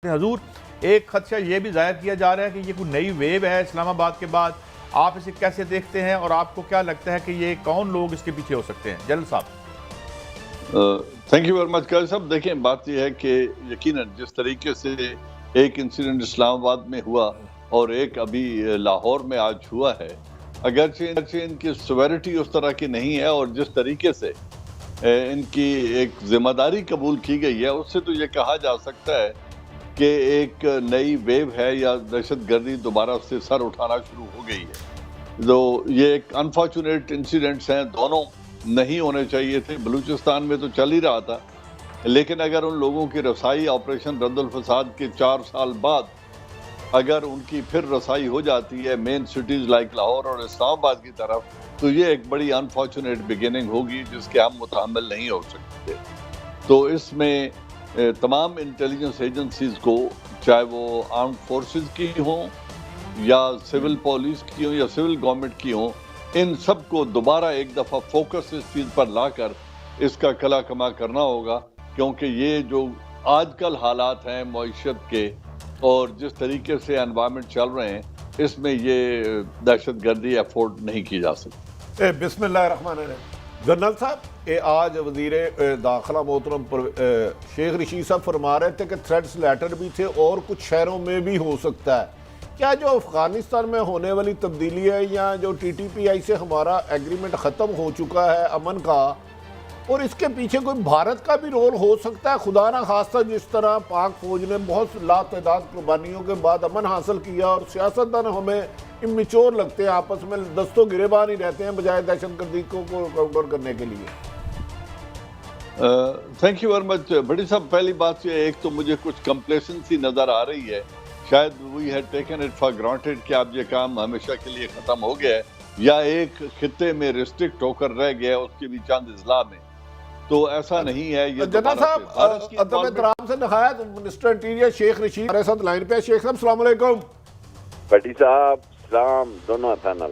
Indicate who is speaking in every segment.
Speaker 1: حضور ایک خدشہ یہ بھی ظاہر کیا جا رہا ہے کہ یہ کوئی نئی ویو ہے اسلام آباد کے بعد، آپ اسے کیسے دیکھتے ہیں اور آپ کو کیا لگتا ہے کہ یہ کون لوگ اس کے پیچھے ہو سکتے ہیں؟ جلال صاحب۔
Speaker 2: تھینک یو ویری مچ قاضی صاحب۔ دیکھیں بات یہ ہے کہ یقیناً جس طریقے سے ایک انسیڈنٹ اسلام آباد میں ہوا اور ایک ابھی لاہور میں آج ہوا ہے، اگرچہ ان کی سیویرٹی اس طرح کی نہیں ہے اور جس طریقے سے ان کی ایک ذمہ داری قبول کی گئی ہے، اس سے تو یہ کہا جا سکتا ہے کہ ایک نئی ویو ہے یا دہشت گردی دوبارہ سے سر اٹھانا شروع ہو گئی ہے۔ تو یہ ایک انفارچونیٹ انسیڈنٹس ہیں، دونوں نہیں ہونے چاہیے تھے۔ بلوچستان میں تو چل ہی رہا تھا، لیکن اگر ان لوگوں کی رسائی آپریشن رد الفساد کے 4 سال بعد اگر ان کی پھر رسائی ہو جاتی ہے مین سٹیز لائک لاہور اور اسلام آباد کی طرف، تو یہ ایک بڑی انفارچونیٹ بگننگ ہوگی جس کے ہم متحمل نہیں ہو سکتے۔ تو اس میں تمام انٹیلیجنس ایجنسیز کو، چاہے وہ آرمڈ فورسز کی ہوں یا سول پولیس کی ہوں یا سول گورنمنٹ کی ہوں، ان سب کو دوبارہ ایک دفعہ فوکس اس چیز پر لا کر اس کا کلا کما کرنا ہوگا، کیونکہ یہ جو آج کل حالات ہیں معیشت کے اور جس طریقے سے انوائرمنٹ چل رہے ہیں، اس میں یہ دہشت گردی افورڈ نہیں کی جا سکتی۔
Speaker 3: بسم اللہ الرحمن الرحیم۔ جنرل صاحب، آج وزیر داخلہ محترم شیخ رشید صاحب فرما رہے تھے کہ تھریٹس لیٹر بھی تھے اور کچھ شہروں میں بھی ہو سکتا ہے۔ کیا جو افغانستان میں ہونے والی تبدیلی ہے یا جو ٹی ٹی پی آئی سے ہمارا ایگریمنٹ ختم ہو چکا ہے امن کا، اور اس کے پیچھے کوئی بھارت کا بھی رول ہو سکتا ہے؟ خدا نہ خواستہ جس طرح پاک فوج نے بہت لاتعداد قربانیوں کے بعد امن حاصل کیا اور سیاستدان ہمیں امیچور لگتے ہیں، آپس میں دستوں گریبان ہی رہتے ہیں بجائے دہشت گردی کو کاؤنٹر کرنے کے لیے۔
Speaker 2: تھینک یو ویری مچ بھٹی صاحب۔ پہلی بات یہ ایک تو مجھے کچھ کمپلیسنسی نظر آ رہی ہے، شاید we had taken it for granted کہ اب یہ کام ہمیشہ کے لیے ختم ہو گیا ہے، یا ایک خطے میں ریسٹرکٹ ہو کر رہ گیا ہے، اس کے بھی چند اضلاع میں۔ تو ایسا نہیں ہے، یہ
Speaker 3: جناب صاحب ادب احترام سے نہایت منسٹر انٹیریئر شیخ رشید ہمارے ساتھ لائن پہ ہے۔ شیخ صاحب السلام علیکم۔
Speaker 4: بھٹی صاحب سلام، دونوں پینل۔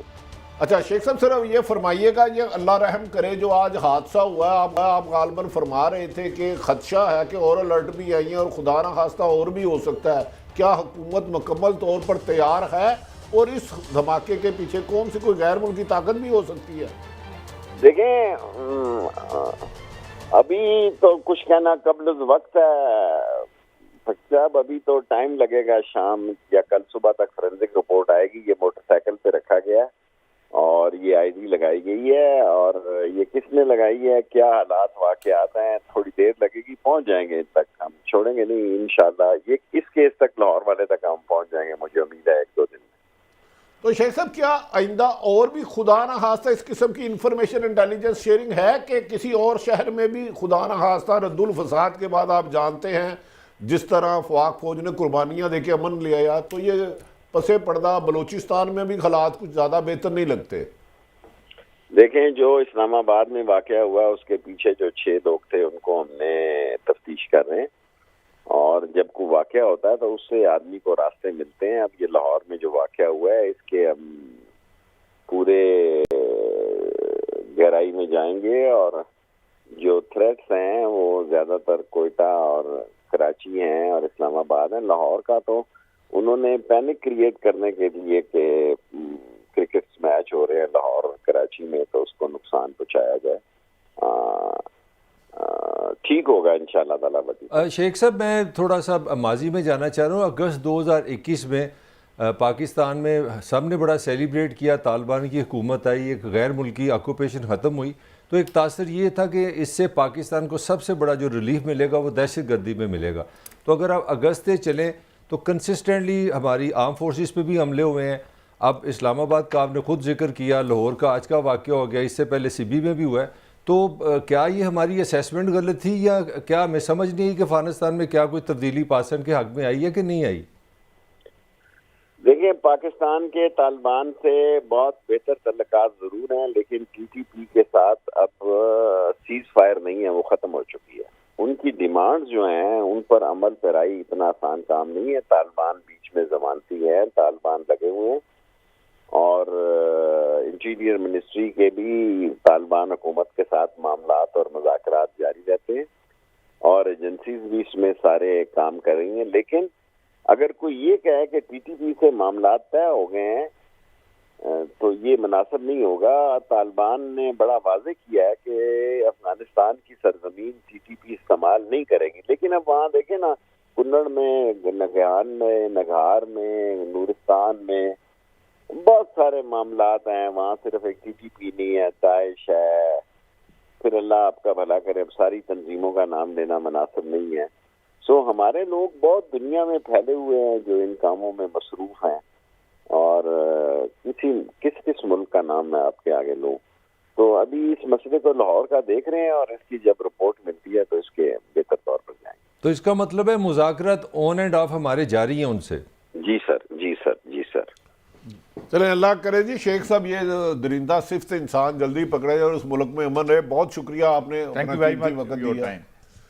Speaker 3: اچھا شیخ صاحب صرف یہ فرمائیے گا، یہ اللہ رحم کرے جو آج حادثہ ہوا ہے، آپ غالباً فرما رہے تھے کہ خدشہ ہے کہ اور الرٹ بھی آئی ہیں اور خدا نہ خواستہ اور بھی ہو سکتا ہے، کیا حکومت مکمل طور پر تیار ہے اور اس دھماکے کے پیچھے کون سی کوئی غیر ملکی طاقت بھی ہو سکتی ہے؟
Speaker 4: دیکھیں ابھی تو کچھ کہنا قبل وقت ہے صاحب، ابھی تو ٹائم لگے گا، شام یا کل صبح تک فورینسک رپورٹ آئے گی۔ یہ موٹر سائیکل پہ رکھا گیا ہے اور یہ آئی ڈی لگائی گئی ہے، اور یہ کس نے لگائی ہے، کیا حالات واقعات ہیں، تھوڑی دیر لگے گی، پہنچ جائیں گے تک، ہم چھوڑیں گے نہیں انشاءاللہ۔ یہ اس کیس تک لاہور والے تک ہم پہنچ جائیں گے، مجھے امید ہے 1-2 دن میں۔
Speaker 3: تو شیخ صاحب کیا آئندہ اور بھی خدا نہ خواستہ اس قسم کی انفارمیشن انٹیلیجنس شیئرنگ ہے کہ کسی اور شہر میں بھی خدا نہ خواستہ رد الفساد کے بعد آپ جانتے ہیں جس طرح پاک فوج نے قربانیاں دے کے امن لیا، تو یہ پسے پردہ بلوچستان میں بھی حالات کچھ زیادہ بہتر نہیں لگتے؟
Speaker 4: دیکھیں جو اسلام آباد میں واقعہ ہوا اس کے پیچھے جو 6 لوگ تھے ان کو ہم نے تفتیش کر رہے ہیں، اور جب کوئی واقعہ ہوتا ہے تو اس سے آدمی کو راستے ملتے ہیں۔ اب یہ لاہور میں جو واقعہ ہوا ہے اس کے ہم پورے گہرائی میں جائیں گے، اور جو تھریٹس ہیں وہ زیادہ تر کوئٹہ اور کراچی ہیں اور اسلام آباد ہیں۔ لاہور کا تو انہوں نے پینک کریٹ کرنے کے لیے کہ کرکٹ میچ ہو رہے ہیں لاہور اور کراچی میں تو اس کو نقصان پہنچایا جائے، ٹھیک ہوگا انشاءاللہ تعالیٰ۔
Speaker 5: شیخ صاحب میں تھوڑا سا ماضی میں جانا چاہ رہا ہوں۔ اگست 2021 میں پاکستان میں سب نے بڑا سیلیبریٹ کیا، طالبان کی حکومت آئی، ایک غیر ملکی آکوپیشن ختم ہوئی، تو ایک تاثر یہ تھا کہ اس سے پاکستان کو سب سے بڑا جو ریلیف ملے گا وہ دہشت گردی میں ملے گا۔ تو اگر آپ اگست سے چلیں تو کنسسٹنٹلی ہماری آرم فورسز پہ بھی حملے ہوئے ہیں۔ اب اسلام آباد کا آپ نے خود ذکر کیا، لاہور کا آج کا واقعہ ہو گیا، اس سے پہلے سبی میں بھی ہوا ہے۔ تو کیا یہ ہماری اسیسمنٹ غلط تھی، یا کیا ہمیں سمجھ نہیں آئی کہ افغانستان میں کیا کوئی تبدیلی پاسن کے حق میں آئی ہے کہ نہیں آئی؟
Speaker 4: دیکھیں پاکستان کے طالبان سے بہت بہتر تعلقات ضرور ہیں، لیکن ٹی ٹی پی کے ساتھ اب سیز فائر نہیں ہے، وہ ختم ہو چکی ہے۔ ان کی ڈیمانڈ جو ہیں ان پر عمل پیرائی اتنا آسان کام نہیں ہے۔ طالبان بیچ میں ضمانتی ہے، طالبان لگے ہوئے ہیں، اور انٹیریئر منسٹری کے بھی طالبان حکومت کے ساتھ معاملات اور مذاکرات جاری رہتے ہیں، اور ایجنسیز بھی اس میں سارے کام کر رہی ہیں. لیکن اگر کوئی یہ کہے کہ ٹی ٹی پی سے معاملات طے ہو گئے ہیں تو یہ مناسب نہیں ہوگا. طالبان نے بڑا واضح کیا ہے کہ افغانستان کی سرزمین ٹی ٹی پی استعمال نہیں کرے گی. لیکن اب وہاں دیکھیں نا، کنڑ میں، نگہان میں، نگہار میں، نورستان میں بہت سارے معاملات ہیں. وہاں صرف ایک ٹی ٹی پی نہیں ہے، داعش ہے، پھر اللہ آپ کا بھلا کرے. اب ساری تنظیموں کا نام لینا مناسب نہیں ہے. سو ہمارے لوگ بہت دنیا میں پھیلے ہوئے ہیں جو ان کاموں میں مصروف ہیں، اور کس ملک کا نام میں آپ کے آگے لوں. تو ابھی اس مسئلے کو لاہور کا دیکھ رہے ہیں، اور اس کی جب رپورٹ ملتی ہے تو اس کے بہتر طور پر جائیں گے.
Speaker 5: تو اس کا مطلب ہے مذاکرات آن اینڈ آف ہمارے جاری ہیں ان سے؟
Speaker 4: جی سر، جی سر، جی سر.
Speaker 3: چلیں اللہ کرے جی شیخ صاحب یہ درندہ صفت انسان جلدی پکڑے اور اس ملک میں امن رہے. بہت شکریہ آپ نے وقت دیا.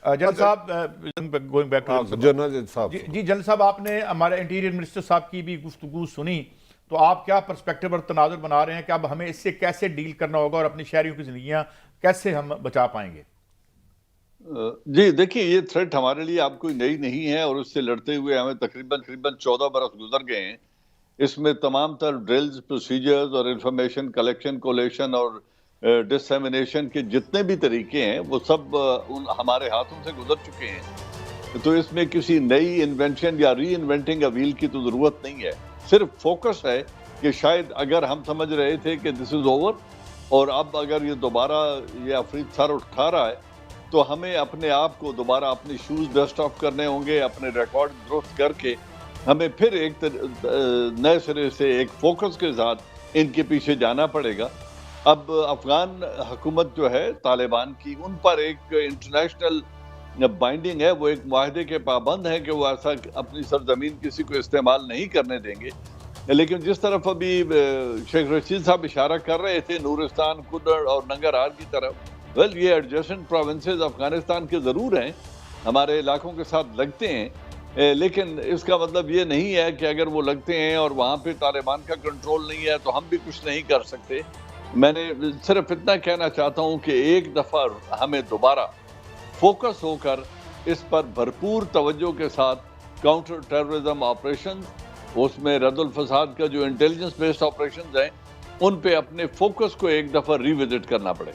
Speaker 1: جنرل صاحب، گوئنگ بیک ٹو
Speaker 3: جنرل صاحب،
Speaker 1: جی جنرل صاحب، آپ نے ہمارے انٹیریئر منسٹر صاحب کی بھی گفتگو سنی، تو آپ کیا پرسپیکٹو اور تناظر بنا رہے ہیں کہ اب ہمیں اس سے کیسے ڈیل کرنا ہوگا اور اپنی شہریوں کی زندگیاں کیسے ہم بچا پائیں گے؟
Speaker 2: جی دیکھیں، یہ تھریٹ ہمارے لیے اب کوئی نئی نہیں ہے، اور اس سے لڑتے ہوئے ہمیں تقریباً 14 برس گزر گئے ہیں. اس میں تمام تر ڈرلز، پروسیجرز اور انفارمیشن کلیکشن، کولیشن اور ڈسیمینیشن کے جتنے بھی طریقے ہیں وہ سب ہمارے ہاتھوں سے گزر چکے ہیں. تو اس میں کسی نئی انوینشن یا ری انوینٹنگ اے وہیل کی تو ضرورت نہیں ہے. صرف فوکس ہے کہ شاید اگر ہم سمجھ رہے تھے کہ دس از اوور، اور اب اگر یہ دوبارہ یہ عفریت سر اٹھا رہا ہے، تو ہمیں اپنے آپ کو دوبارہ اپنے شوز ڈسٹ آف کرنے ہوں گے، اپنے ریکارڈ درست کر کے ہمیں پھر ایک نئے سرے سے ایک فوکس کے ساتھ ان کے پیچھے جانا پڑے گا. اب افغان حکومت جو ہے طالبان کی، ان پر ایک انٹرنیشنل بائنڈنگ ہے، وہ ایک معاہدے کے پابند ہیں کہ وہ ایسا اپنی سرزمین کسی کو استعمال نہیں کرنے دیں گے. لیکن جس طرف ابھی شیخ رشید صاحب اشارہ کر رہے تھے، نورستان، کنڑ اور ننگرہار کی طرف، یہ ایڈجسٹنٹ پروونسز افغانستان کے ضرور ہیں، ہمارے علاقوں کے ساتھ لگتے ہیں. لیکن اس کا مطلب یہ نہیں ہے کہ اگر وہ لگتے ہیں اور وہاں پہ طالبان کا کنٹرول نہیں ہے تو ہم بھی کچھ نہیں کر سکتے. میں نے صرف اتنا کہنا چاہتا ہوں کہ ایک دفعہ ہمیں دوبارہ فوکس ہو کر اس پر بھرپور توجہ کے ساتھ کاؤنٹر ٹیررزم آپریشن، اس میں رد الفساد کا جو انٹیلیجنس بیسڈ آپریشنز ہیں، ان پہ اپنے فوکس کو ایک دفعہ ری وزٹ کرنا پڑے.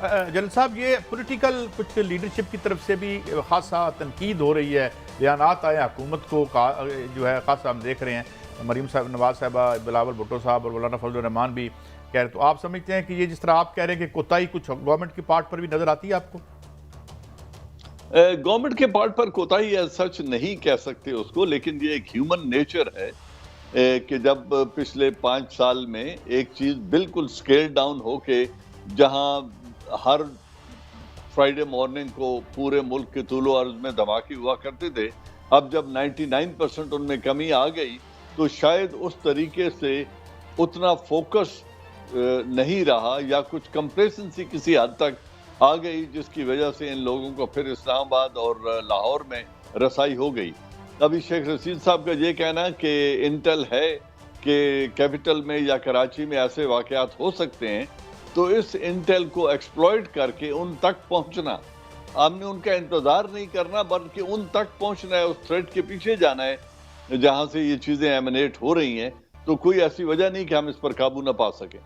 Speaker 1: جنرل صاحب، یہ پولیٹیکل کچھ لیڈرشپ کی طرف سے بھی خاصا تنقید ہو رہی ہے، بیانات آئے حکومت کو جو ہے خاصا ہم دیکھ رہے ہیں. مریم صاحب، نواز صاحبہ، بلاول بھٹو صاحب اور مولانا فضل الرحمان بھی کہہ رہے. تو آپ سمجھتے ہیں کہ یہ جس طرح آپ کہہ رہے ہیں کہ کوتاہی کچھ گورنمنٹ کی پارٹ پر بھی نظر آتی ہے آپ کو؟
Speaker 2: گورنمنٹ کے پارٹ پر کوتاہی سچ نہیں کہہ سکتے اس کو، لیکن یہ ایک ہیومن نیچر ہے کہ جب پچھلے 5 سال میں ایک چیز بالکل سکیل ڈاؤن ہو کے، جہاں ہر فرائیڈے مارننگ کو پورے ملک کے طول و عرض میں دھماکے ہوا کرتے تھے، اب جب 99% ان میں کمی آ گئی تو شاید اس طریقے سے اتنا فوکس نہیں رہا، یا کچھ کمپلیسنسی کسی حد تک آ گئی، جس کی وجہ سے ان لوگوں کو پھر اسلام آباد اور لاہور میں رسائی ہو گئی. ابھی شیخ رشید صاحب کا یہ کہنا کہ انٹل ہے کہ کیپٹل میں یا کراچی میں ایسے واقعات ہو سکتے ہیں، تو اس انٹل کو ایکسپلوئٹ کر کے ان تک پہنچنا، ہم نے ان کا انتظار نہیں کرنا بلکہ ان تک پہنچنا ہے، اس تھریٹ کے پیچھے جانا ہے جہاں سے یہ چیزیں ایمنیٹ ہو رہی ہیں. تو کوئی ایسی وجہ نہیں کہ ہم اس پر قابو نہ پا سکیں.